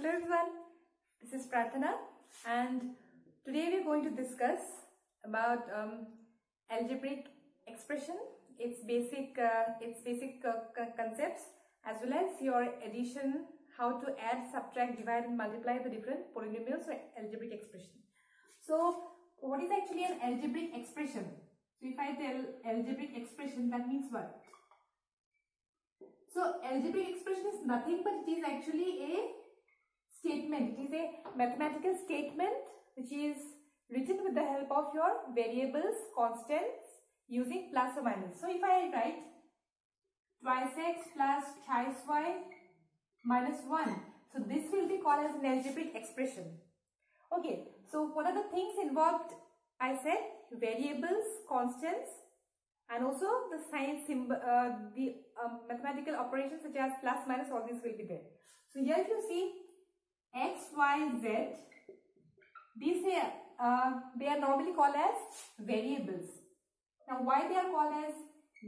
Hello everyone, this is Prathana and today we are going to discuss about algebraic expression, its basic concepts as well as your addition, how to add, subtract, divide and multiply the different polynomials or algebraic expression. So what is actually an algebraic expression? So if I tell algebraic expression, that means what? So algebraic expression is nothing but it is actually a statement. It is a mathematical statement which is written with the help of your variables, constants using plus or minus. So if I write twice x plus thrice y minus 1, so this will be called as an algebraic expression. Okay, so what are the things involved? I said variables, constants, and also the sign symbol, mathematical operations such as plus, minus, all these will be there. So here if you see x, y, z, these they are normally called as variables. Now why they are called as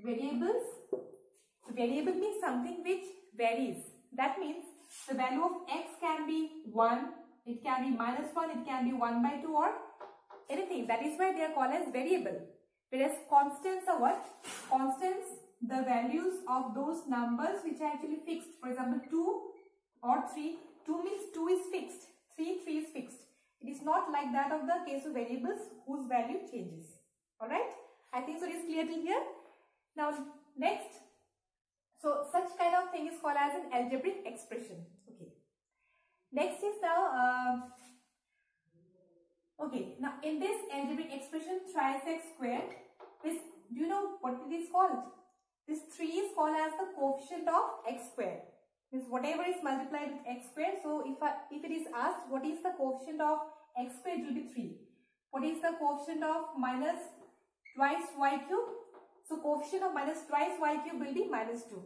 variables? So variable means something which varies. That means the value of x can be 1, it can be minus 1, it can be 1 by 2 or anything. That is why they are called as variable. Whereas constants are what? Constants, the values of those numbers which are actually fixed. For example, 2 or 3. 2 means 2 is fixed. 3 is fixed. It is not like that of the case of variables whose value changes. Alright? I think so it is clear till here. Now next. So such kind of thing is called as an algebraic expression. Okay. Next is now okay, now in this algebraic expression thrice x squared, this, do you know what it is called? This 3 is called as the coefficient of x squared. Means whatever is multiplied with x squared. So if it is asked what is the coefficient of x squared, it will be 3. What is the coefficient of minus twice y cube? So coefficient of minus twice y cube will be minus 2.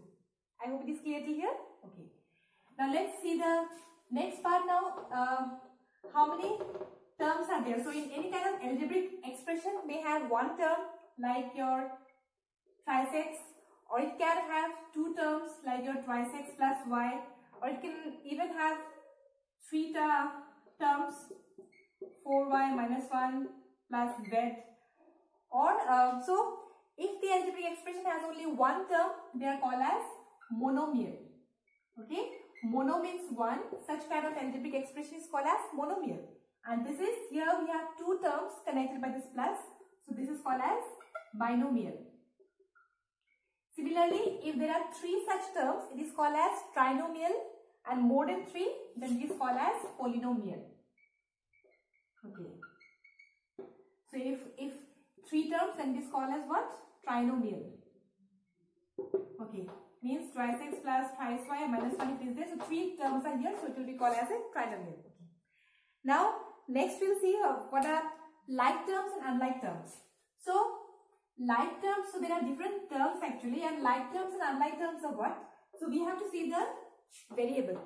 I hope it is clear till here. Okay. Now let's see the next part now. How many terms are there? So in any kind of algebraic expression may have one term like your thrice x, or it can have two terms like your twice x plus y, or it can even have three terms 4y minus 1 plus z, or so if the algebraic expression has only one term, they are called as monomial. Okay, mono means one. Such kind of algebraic expression is called as monomial. And this is, here we have two terms connected by this plus. So this is called as binomial. Similarly, if there are three such terms, it is called as trinomial, and more than 3, then it is called as polynomial. Okay. So if 3 terms, then it is called as what? Trinomial. Okay. Means twice x plus thrice y minus 1 if it is there. So 3 terms are here, so it will be called as a trinomial. Okay. Now, next we'll see what are like terms and unlike terms. So, like terms, so there are different terms actually, and like terms and unlike terms are what? So, we have to see the variable.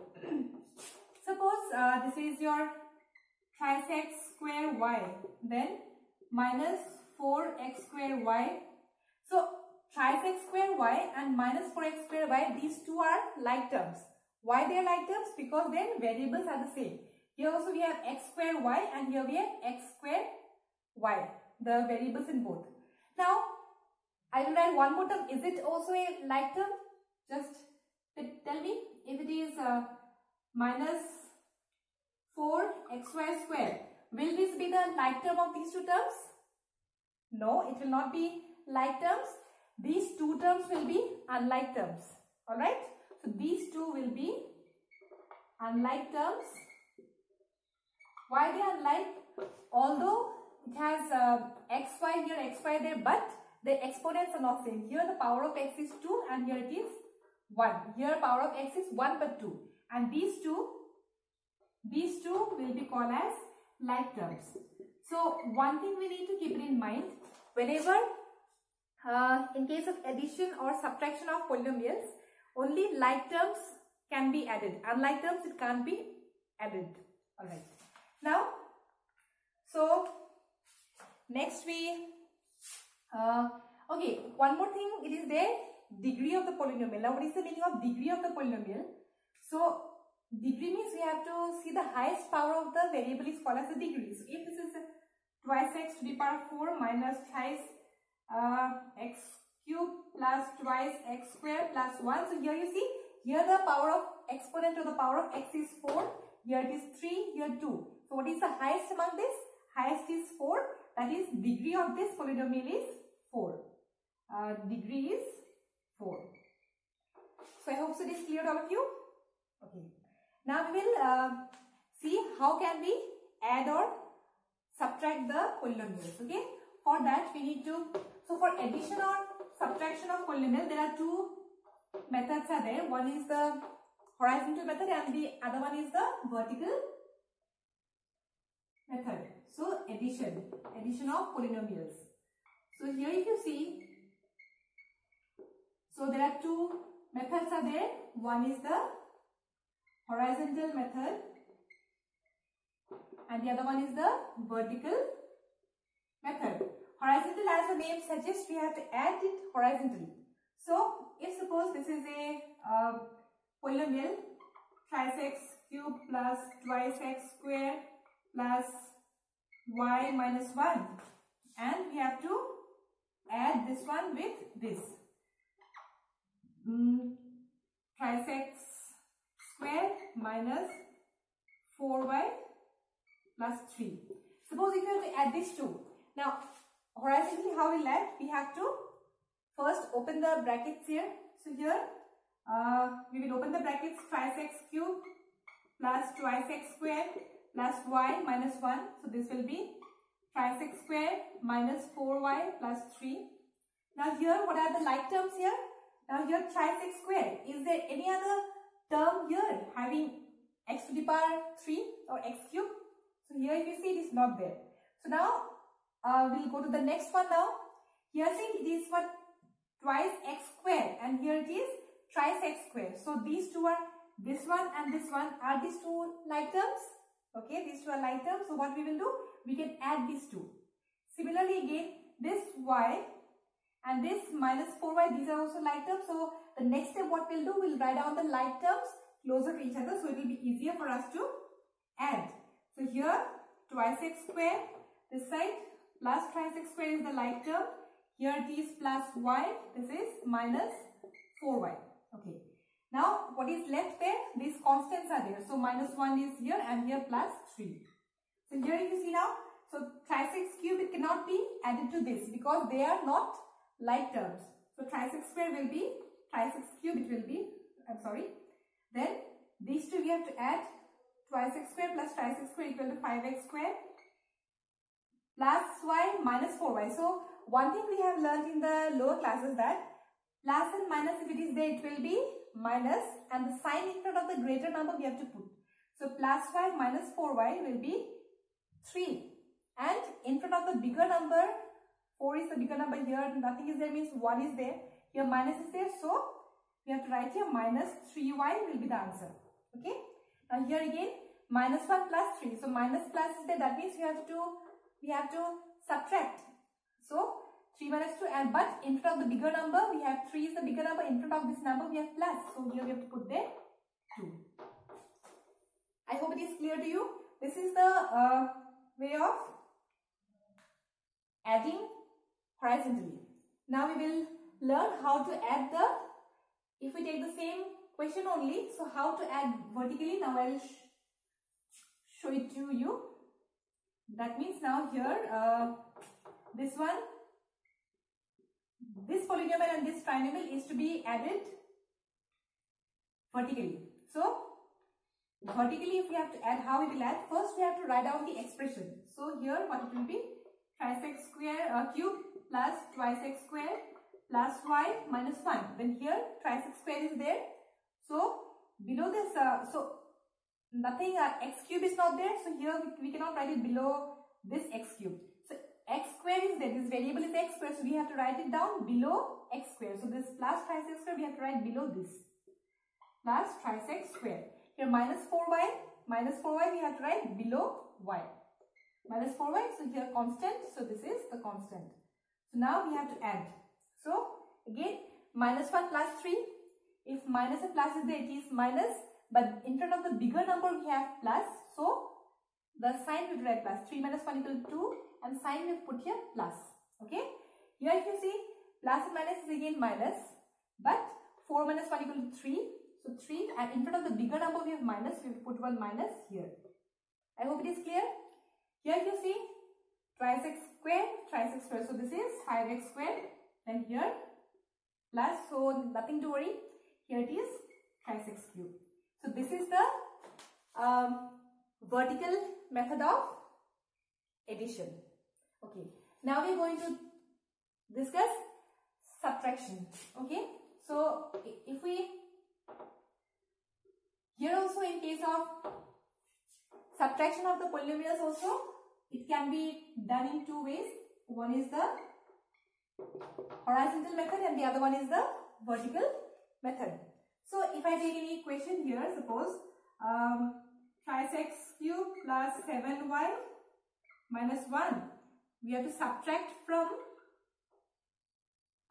Suppose this is your thrice x square y, then minus 4x square y. So, thrice x square y and minus 4x square y, these two are like terms. Why they are like terms? Because their variables are the same. Here also we have x square y and here we have x square y, the variables in both. Now, I will write one more term. Is it also a like term? Just tell me if it is minus 4xy square. Will this be the like term of these two terms? No, it will not be like terms. These two terms will be unlike terms. Alright? So, these two will be unlike terms. Why they are unlike? Although it has xy here, xy there, but the exponents are not same. Here the power of x is 2 and here it is 1. Here power of x is 1 but 2. And these two will be called as like terms. So, one thing we need to keep it in mind, whenever in case of addition or subtraction of polynomials, only like terms can be added. Unlike terms, it can't be added. Alright. Now, so next we, okay, one more thing, it is there, degree of the polynomial. Now, what is the meaning of degree of the polynomial? So, degree means we have to see the highest power of the variable is called as a degree. So if this is twice x to the power 4 minus thrice x cube plus twice x square plus 1. So here you see, here the power of exponent to the power of x is 4. Here it is 3, here 2. So what is the highest among this? Highest is 4. That is, degree of this polynomial is 4. Degree is 4. So I hope so it is clear to all of you. Okay. Now we will see how can we add or subtract the polynomials. Okay. For that we need to, so for addition or subtraction of polynomial, there are two methods are there. One is the horizontal method and the other one is the vertical method. So addition of polynomials. So here if you see, so there are two methods are there. One is the horizontal method and the other one is the vertical method. Horizontal, as the name suggests, we have to add it horizontally. So if suppose this is a polynomial, thrice x cube plus twice x square plus y minus 1, and we have to add this one with this. Thrice x square minus 4y plus 3. Suppose if you have to add these two. Now, horizontally how we will add? We have to first open the brackets here. So here, we will open the brackets, thrice x cube plus twice x square plus y minus 1. So this will be thrice x square minus 4y plus 3. Now here, what are the like terms here? Now here, thrice x square. Is there any other term here having x to the power 3 or x cube? So here if you see, it is not there. So now we'll go to the next one now. Here see, it is what twice x square and here it is thrice x square. So these two are, this one and this one, are these two like terms? Okay, these two are like terms. So what we will do? We can add these two. Similarly again, this y and this minus 4y, these are also like terms. So the next step what we'll do, we'll write down the like terms closer to each other, so it will be easier for us to add. So here twice x square, this side plus thrice x square is the like term. Here it is plus y, this is minus 4y. Okay. Now what is left there? These constants are there. So minus 1 is here and here plus 3. So here if you see now, so thrice x cube, it cannot be added to this because they are not like terms. So thrice x square will be thrice x cube, it will be, then these two we have to add, twice x square plus thrice x square equal to 5x square plus y minus 4y. So one thing we have learned in the lower classes that plus and minus, if it is there, it will be minus and the sign in front of the greater number we have to put. So plus y minus 4y will be 3 and in front of the bigger number, 4 is the bigger number here, nothing is there means 1 is there, here minus is there, so we have to write here minus 3y will be the answer. Okay. Now here again minus 1 plus 3, so minus plus is there, that means we have to subtract. So 3 minus 2, and but in front of the bigger number we have 3 is the bigger number, in front of this number we have plus, so here we have to put there 2. I hope it is clear to you. This is the way of adding horizontally. Now we will learn how to add the, if we take the same question only, so how to add vertically. Now I will show it to you. That means now here this one, this polynomial and this trinomial is to be added vertically. So vertically if we have to add, how we will add? First we have to write down the expression. So here what it will be? Thrice x square cube plus twice x square plus y minus 1. Then here thrice x square is there. So below this, so nothing, x cube is not there. So here we cannot write it below this x cube. So x square is there. This variable is x square. So we have to write it down below x square. So this plus thrice x square we have to write below this. Plus thrice x square. Here minus 4y we have to write below y. Minus 4y, so here constant, so this is the constant. So now we have to add. So again minus 1 plus 3, if minus and plus is there, it is minus, but in front of the bigger number we have plus, so the sign we write plus. 3 minus 1 equal to 2 and sign we put here plus. Okay. Here if you see, plus and minus is again minus, but 4 minus 1 equal to 3. So 3, and in front of the bigger number we have minus, we will put one minus here. I hope it is clear. Here if you see, twice x square. So this is 5x squared, and here plus, so nothing to worry. Here it is twice x cubed. So this is the vertical method of addition. Okay. Now we are going to discuss subtraction. Okay. So if we, here also in case of subtraction of the polynomials also, it can be done in two ways. One is the horizontal method and the other one is the vertical method. So if I take any equation here, suppose twice x cubed plus 7y minus 1, we have to subtract from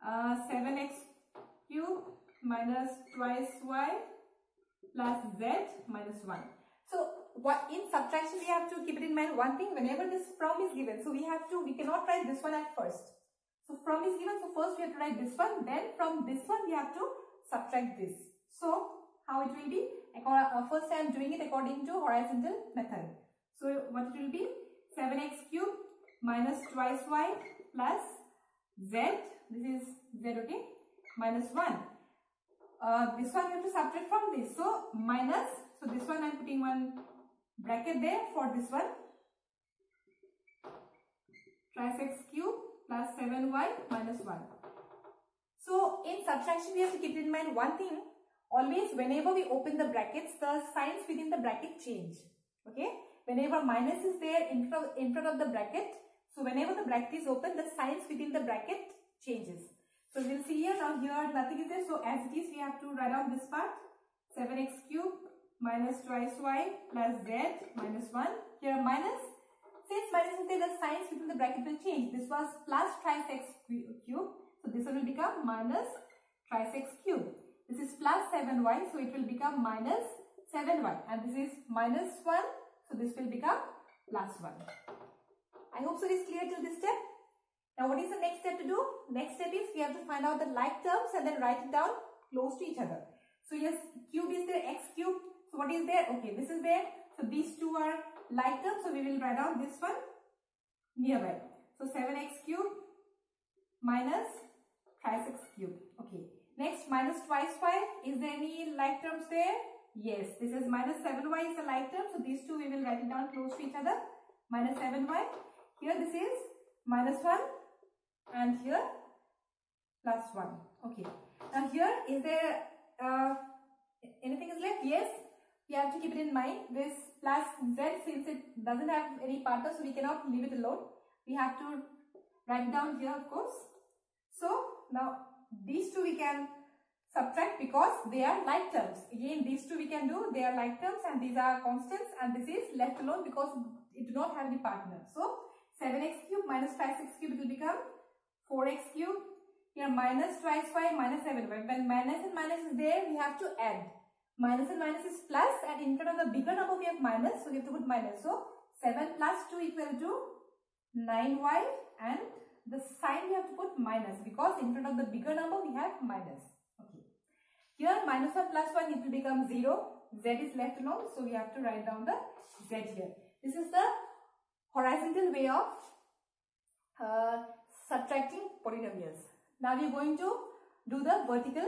7x cubed minus twice y plus z minus 1. So what in subtraction we have to keep it in mind one thing, whenever this from is given, so we cannot write this one at first. So from is given, so first we have to write this one, then from this one we have to subtract this. So how it will be? First I am doing it according to horizontal method. So what it will be? 7x cubed minus twice y plus z, this is z, okay, minus 1. This one you have to subtract from this. So minus, so this one I am putting one bracket there for this one. Twice x cubed plus 7y minus 1. So in subtraction we have to keep in mind one thing. Always whenever we open the brackets, the signs within the bracket change. Okay. Whenever minus is there in front of the bracket, so whenever the bracket is open, the signs within the bracket changes. So we'll see here, now here nothing is there, so as it is we have to write down this part. 7x cubed minus twice y plus z minus 1. Here minus, since minus is there, the signs within the bracket will change. This was plus twice x cubed, so this one will become minus twice x cubed. This is plus 7y, so it will become minus 7y, and this is minus 1, so this will become plus 1. I hope so it is clear till this step. Now what is the next step to do? Next step is we have to find out the like terms and then write it down close to each other. So yes, cube is there, x cubed. So what is there? Okay, this is there. So these two are like terms, so we will write down this one nearby. So 7x cubed minus twice x cubed. Okay. Next, minus twice y. Is there any like terms there? Yes, this is minus 7y is a like term. So these two we will write it down close to each other. Minus 7y. Here this is minus 1 and here plus 1. Okay. Now here is there anything is left? Yes. We have to keep it in mind. This plus z, since it doesn't have any partner, so we cannot leave it alone. We have to write it down here, of course. So now these two we can subtract because they are like terms. Again, these two we can do, they are like terms and these are constants, and this is left alone because it do not have any partner. So 7x cubed minus 5x cubed, it will become 4x cubed. Here minus twice y minus 7y. When minus and minus is there, we have to add. Minus and minus is plus, and in front of the bigger number we have minus, so we have to put minus. So 7 plus 2 equal to 9y, and the sign we have to put minus because in front of the bigger number we have minus. Okay. Here minus 1 plus 1, it will become 0. Z is left alone, so we have to write down the z here. This is the horizontal way of subtracting polynomials. Now we are going to do the vertical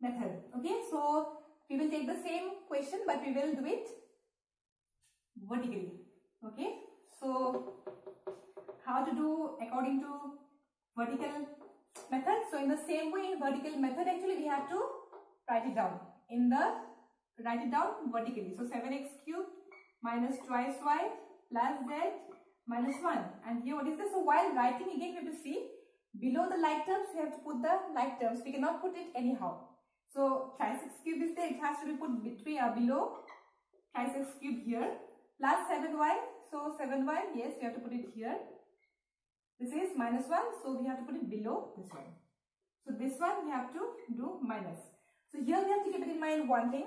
method. Okay, so we will take the same question but we will do it vertically. Okay, so how to do according to vertical method? So in the same way, in vertical method actually we have to write it down. Write it down vertically. So 7x cubed minus twice y plus z minus 1. And here what is this? So while writing again we have to see below the like terms we have to put the like terms. We cannot put it anyhow. So twice x cubed is there, it has to be put between below twice x cubed here plus 7y. So 7y, yes, we have to put it here. This is minus 1, so we have to put it below this one. So this one we have to do minus. So here we have to keep it in mind one thing.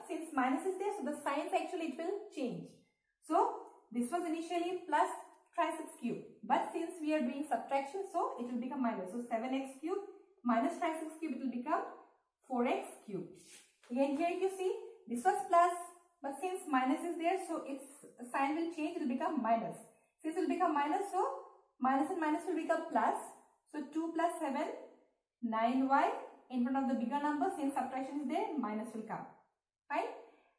since minus is there, so the signs actually it will change. So this was initially plus twice x cube, but since we are doing subtraction, so it will become minus. So 7x cube minus twice x cube, it will become 4x cube. Again here if you see, this was plus, but since minus is there, so its sign will change, it will become minus. Since it will become minus, so minus and minus will become plus. So 2 plus 7, 9y in front of the bigger number, since subtraction is there, minus will come. Fine.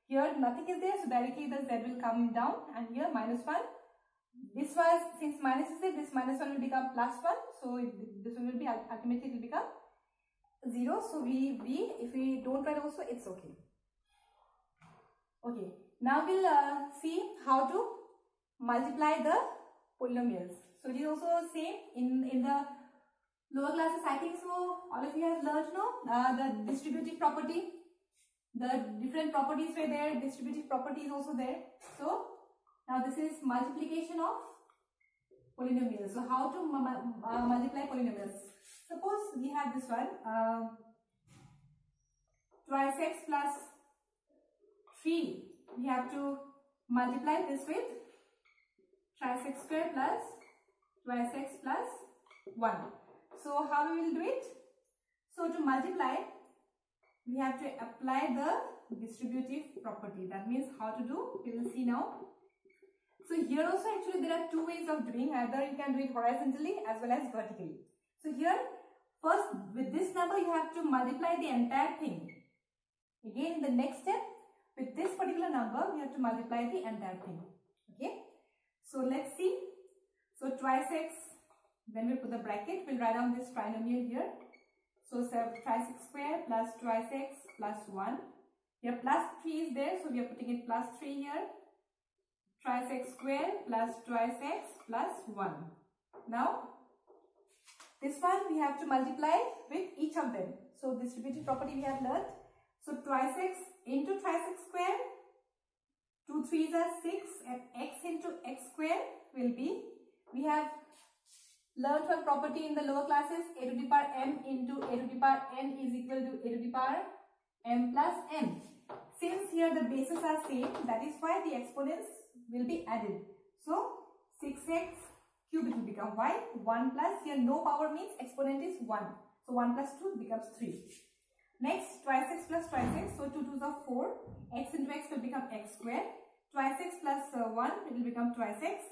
Here nothing is there, so directly the z will come down, and here minus 1. This was, since minus is there, this minus 1 will become plus 1. So this one will be, ultimately it will become 0. So if we don't write also, it's okay. Okay. Now we'll see how to multiply the polynomials. So it is also same in the lower classes. I think so all of you have learned the distributive property. The different properties were there, distributive property is also there. So now this is multiplication of polynomials. So how to multiply polynomials? Suppose we have this one, twice x plus 3. We have to multiply this with twice x square plus twice x plus 1. So how we will do it? So to multiply, we have to apply the distributive property. That means how to do, we will see now. So here also actually there are two ways of doing. Either you can do it horizontally as well as vertically. So here first with this number you have to multiply the entire thing. Again in the next step with this particular number we have to multiply the entire thing. Okay. So let's see. So twice x, when we put the bracket, we'll write down this trinomial here. So twice x square plus twice x plus 1. Here plus 3 is there, so we are putting it plus 3 here. Twice x square plus twice x plus 1. Now this one we have to multiply with each of them. So distributive property we have learned. So twice x into twice x square, 2 3s are 6, and x into x square will be, we have learned one property in the lower classes, a to the power m into a to the power n is equal to a to the power m plus n. Since here the bases are same, that is why the exponents will be added. So 6x cube it will become y, 1 plus, here no power means exponent is 1. So 1 plus 2 becomes 3. Next twice x plus twice x, so 2 2s are 4, x into x will become x square. Twice x plus 1 it will become twice x.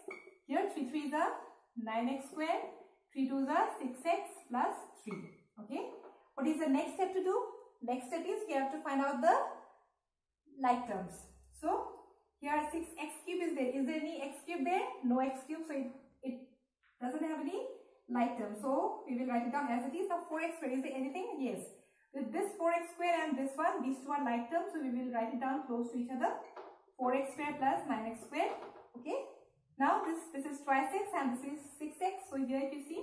Here 3 3s are 9x square, 3 2s are 6x plus 3. Okay. What is the next step to do? Next step is we have to find out the like terms. So here 6x cube is there. Is there any x cube there? No x cube. So it doesn't have any like term. So we will write it down as it is. Now 4x square, is there anything? Yes. With this 4x square and this one, these two are like terms. So we will write it down close to each other. 4x square plus 9x square. Okay. Now this is twice x and this is 6x. So here if you see,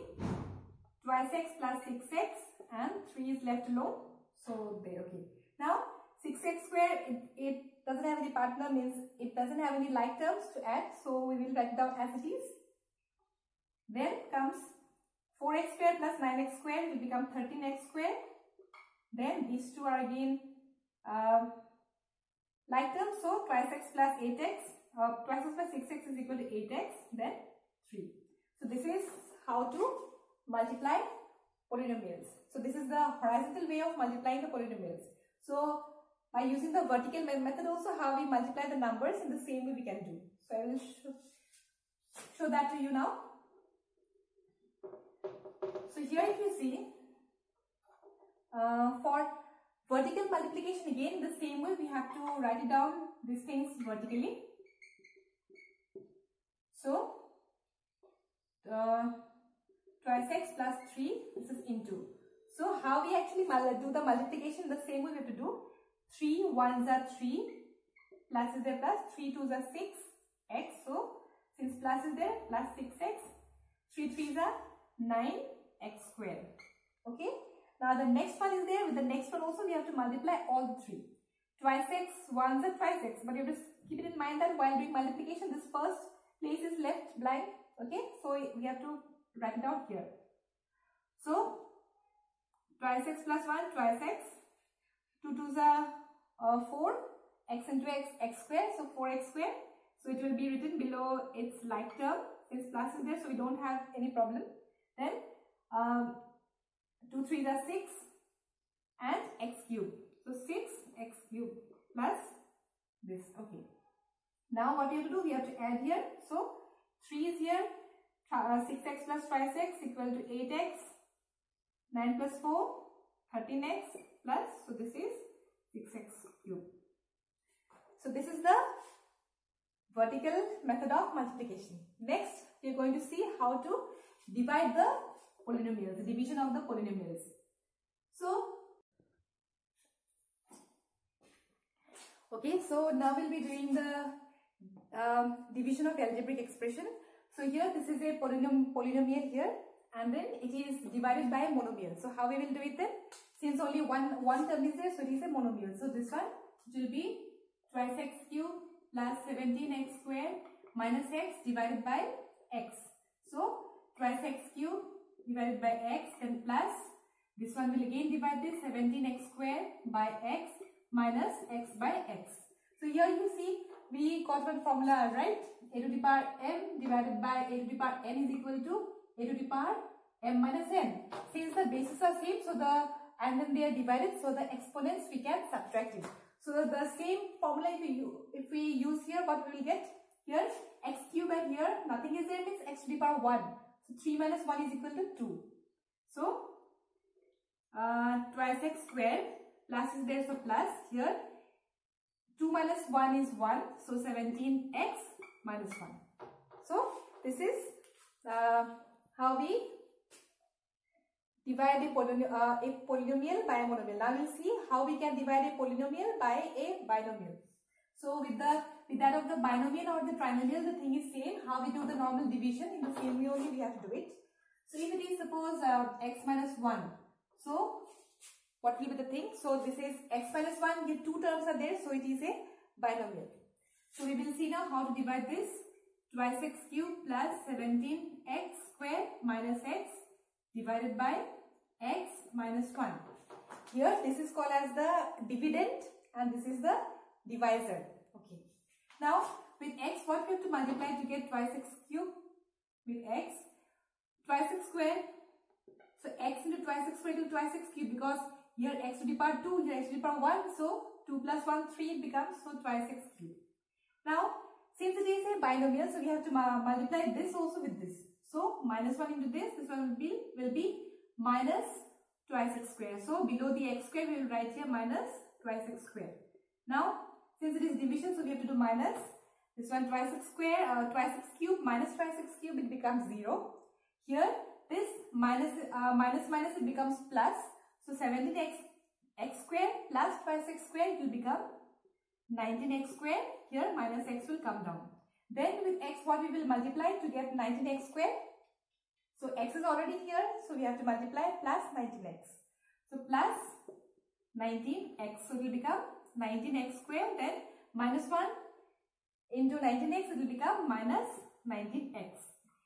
twice x plus 6x and 3 is left alone. So there, okay. Now 6x square, it doesn't have any partner, means it doesn't have any like terms to add. So we will write it down as it is. Then comes 4x square plus 9x square will become 13x square. Then these two are again like terms. So twice x plus 8x. Twice x plus 6x is equal to 8x, then 3. So this is how to multiply polynomials. So this is the horizontal way of multiplying the polynomials. So by using the vertical method also, how we multiply the numbers in the same way we can do. So I will show that to you now. So here if you see, for vertical multiplication again the same way we have to write it down these things vertically. So twice x plus 3, this is into. So how we actually do the multiplication the same way we have to do. 3 1s are 3, plus is there plus, 3 2s are 6x. So since plus is there, plus 6x, 3 3s are 9x square. Okay. Now the next one is there. With the next one also we have to multiply all the three. Twice x, 1s are twice x. But you have to keep it in mind that while doing multiplication, this first place is left blank. Okay. So we have to write it down here. So twice x plus 1, twice x. 2 2s are 4 x into x square, so 4x square. So it will be written below its like term. Since plus is there, so we don't have any problem. Then 2 3s are 6 and x cube. So 6x cube plus this. Okay. Now what we have to do? We have to add here. So 3 is here. 6x plus twice x equal to 8x. 9 plus 4, 13x plus. So this is 6x cube. So this is the vertical method of multiplication. Next, we are going to see how to divide the polynomials, the division of the polynomials. So, okay, so now we'll be doing the division of algebraic expression. So here, this is a polynomial here, and then it is divided by a monomial. So how we will do it then? Since only one term is there, so it is a monomial. So this one will be twice x cube plus 17x square minus x divided by x. So twice x cube divided by x and plus this one will again divide this 17x square by x minus x by x. So here you see we got one formula, right? A to the power m divided by a to the power n is equal to a to the power m minus n. Since the bases are same, so and then they are divided, so the exponents we can subtract it. So the same formula if we use here, what we will get? Here x cube and here nothing is there, means x to the power 1. So 3 minus 1 is equal to 2. So twice x squared plus is there, so plus here 2 minus 1 is 1. So 17x minus 1. So this is how we divide a polynomial by a monomial. Now we'll see how we can divide a polynomial by a binomial. So with that of the binomial or the trinomial, the thing is same. How we do the normal division, in the same way only we have to do it. So if it is suppose x minus 1, so what will be the thing? So this is x minus 1, here two terms are there, so it is a binomial. So we will see now how to divide this. Twice x cube plus 17x square minus x divided by x minus 1. Here this is called as the dividend and this is the divisor. Okay. Now with x, what we have to multiply to get twice x cube? With x, twice x square. So x into twice x square to twice x cube, because here x to the power 2, here x to the power 1. So 2 plus 1, 3 it becomes, so twice x cube. Now since it is a binomial, so we have to multiply this also with this. So minus 1 into this one will be minus twice x square. So below the x square we will write here minus twice x square. Now since it is division, so we have to do minus this one twice x square, twice x cube minus twice x cube, it becomes 0. Here this minus it becomes plus. So 17x square plus twice x square, it will become 19x square. Here minus x will come down. Then with x, what we will multiply to get 19x square? So x is already here, so we have to multiply plus 19x. So plus 19x, so it will become 19x square. Then minus 1 into 19x, it will become minus 19x.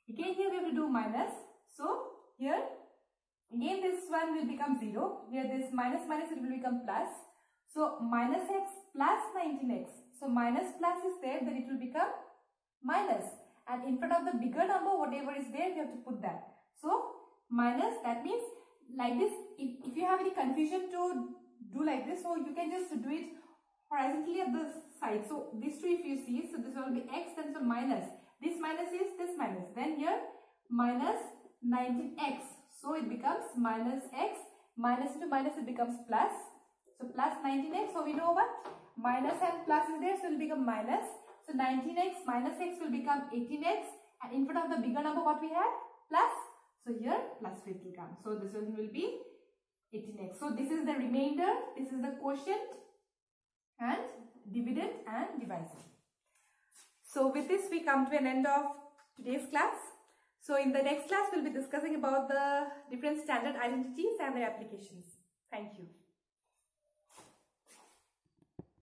Again here we have to do minus. So here again this one will become 0. Here this minus it will become plus. So minus x plus 19x. So minus plus is there, then it will become minus, and in front of the bigger number whatever is there we have to put that. So minus, that means like this. If you have any confusion to do like this, so you can just do it horizontally at the side. So these two if you see, so this will be x, then so minus, this minus is this minus, then here minus 19x, so it becomes minus x, minus into minus it becomes plus. So plus 19x, so we know what minus and plus is there, so it will become minus. So 19x minus x will become 18x, and in front of the bigger number what we have? Plus. So here plus will come. So this one will be 18x. So this is the remainder, this is the quotient and dividend and divisor. So with this we come to an end of today's class. So in the next class we'll be discussing about the different standard identities and their applications. Thank you.